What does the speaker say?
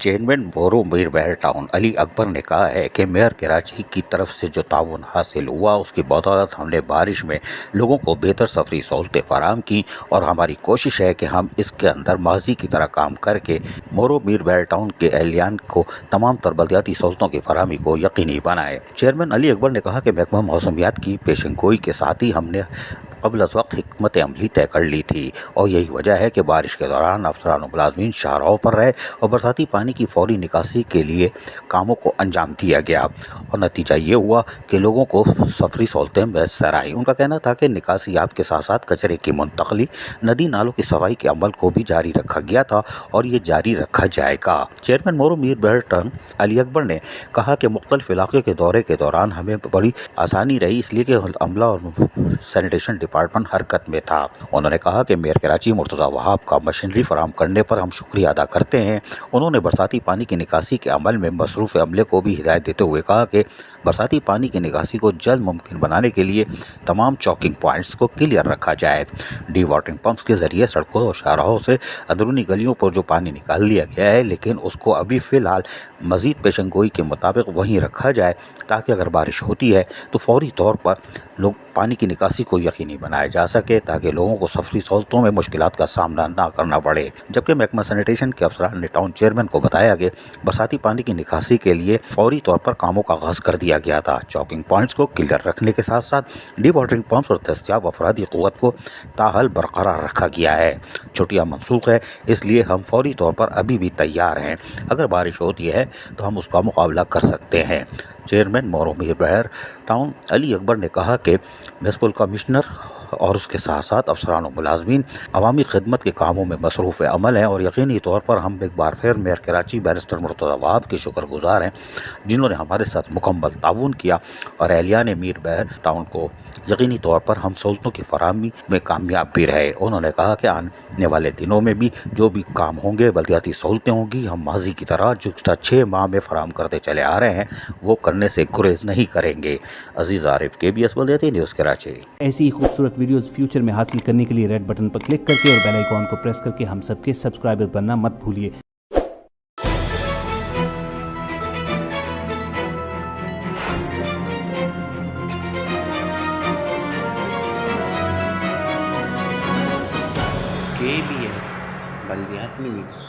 Chairman बोरोमीर बहर town Ali Akbar ने कहा है कि मेयर कराची की तरफ से जो ताउन हासिल हुआ उसकी बदौलत हमने बारिश में लोगों को बेहतर सफरी सहूलतें फराहम की और हमारी कोशिश है कि हम इसके अंदर माजी की तरह काम करके बोरोमीर बहर टाउन के एहलियान को तमाम तर बल्दियाती सहूलतों की फराहमी को यकीनी बनाए। चेयरमैन अली अकबर ने कहा कि महकमा मौसमियात की पेशेंगोई के साथ ही हमने कबल अज़ वक्त हिकमत अमली तय कर ली थी और यही वजह है कि बारिश के दौरान अफसरान और मुलाजमीन शाहराहों पर रहे और बरसाती पानी की फौरी निकासी के लिए कामों को अंजाम दिया गया और नतीजा ये हुआ कि लोगों को सफरी सहूलतें मैसर आई। उनका कहना था कि निकासियात के साथ साथ कचरे की मुंतकली, नदी नालों की सफाई के अमल को भी जारी रखा गया था और ये जारी रखा जाएगा। चेयरमैन बोरोमीर बहर टाउन अली अकबर ने कहा कि मुख्तलिफ इलाके के दौरे के दौरान हमें बड़ी आसानी रही, इसलिए कि अमला और सैनिटेशन डिपार्टमेंट हरकत में था। उन्होंने कहा कि मेयर कराची मुर्तज़ा वहाब का मशीनरी फराहम करने पर हम शुक्रिया अदा करते हैं। उन्होंने बरसाती पानी की निकासी के अमल में मसरूफ़ अमले को भी हिदायत देते हुए कहा कि बरसाती पानी की निकासी को जल्द मुमकिन बनाने के लिए तमाम चौकिंग पॉइंट्स को क्लियर रखा जाए। डी वाटरिंग पंप्स के ज़रिए सड़कों और शाहराहों से अंदरूनी गलियों पर जो पानी निकाल लिया गया है, लेकिन उसको अभी फ़िलहाल मज़ीद पेशेंगोई के मुताबिक वहीं रखा जाए ताकि अगर बारिश होती है तो फौरी तौर पर लोग पानी की निकासी को यकीनी बनाया जा सके ताकि लोगों को सफरी सहूलतों में मुश्किलात का सामना ना करना पड़े। जबकि महकमा सैनिटेशन के अफसरान ने टाउन चेयरमैन को बताया कि बरसाती पानी की निकासी के लिए फौरी तौर पर कामों का आगाज़ कर दिया गया था। चौकिंग पॉइंट्स को क्लियर रखने के साथ साथ डी वाटरिंग पंप्स और दस्तियाब अफरादी क़ुव्वत को ताहल बरकरार रखा गया है। छुट्टियाँ मनसूख है, इसलिए हम फौरी तौर पर अभी भी तैयार हैं। अगर बारिश होती है तो हम उसका मुकाबला कर सकते हैं। चेयरमैन बोरोमीर बहर टाउन अली अकबर ने कहा कि म्युनिसिपल कमिश्नर और उसके साथ साथ अफसरान और मुलाजमीन अवामी खिदमत के कामों में मसरूफ़ अमल हैं और यकीनी तौर पर हम एक बार फिर मेयर कराची बैरिस्टर मुर्तज़ा वहाब के शुक्रगुजार हैं जिन्होंने हमारे साथ मुकम्मल ताउन किया और एहलियान मीर बहर टाउन को यकीनी तौर पर हम सहूलतों की फराहमी में कामयाब भी रहे। उन्होंने कहा कि आने वाले दिनों में भी जो भी काम होंगे, बल्दियाती सहूलतें होंगी, हम माजी की तरह जो 6 माह में फराहम करते चले आ रहे हैं वो करने से गुरेज नहीं करेंगे। अजीज़ आरिफ, KBS बल्दियाती न्यूज़ कराची। ऐसी ही खूबसूरत वीडियोस फ्यूचर में हासिल करने के लिए रेड बटन पर क्लिक करके और बेल आइकॉन को प्रेस करके हम सबके सब्सक्राइबर बनना मत भूलिए। KBS बल्दियाती न्यूज़।